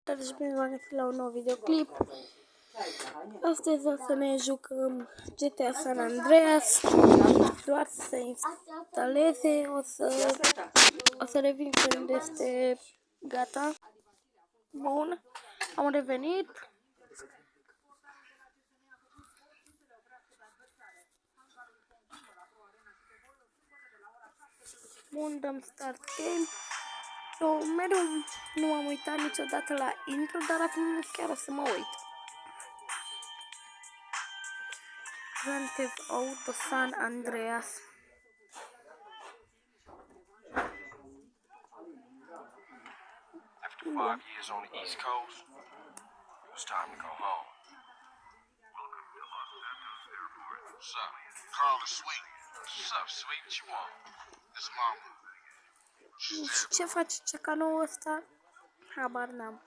Salutare și bine v-am găsit la un nou videoclip. Astăzi o să ne jucăm GTA San Andreas. Doar să se instaleze, o să revin când este gata. Bun, am revenit. Bun, dăm start game. Eu mereu nu m-am uitat niciodată la intro, dar acum chiar o să mă uit. Grand Theft Auto San Andreas. After 5 years on the East Coast, it was time to go home. What's up? Carl is sweet. What's up, sweet? What you want? This mama. Ce face cecanul ăsta? Habar n-am.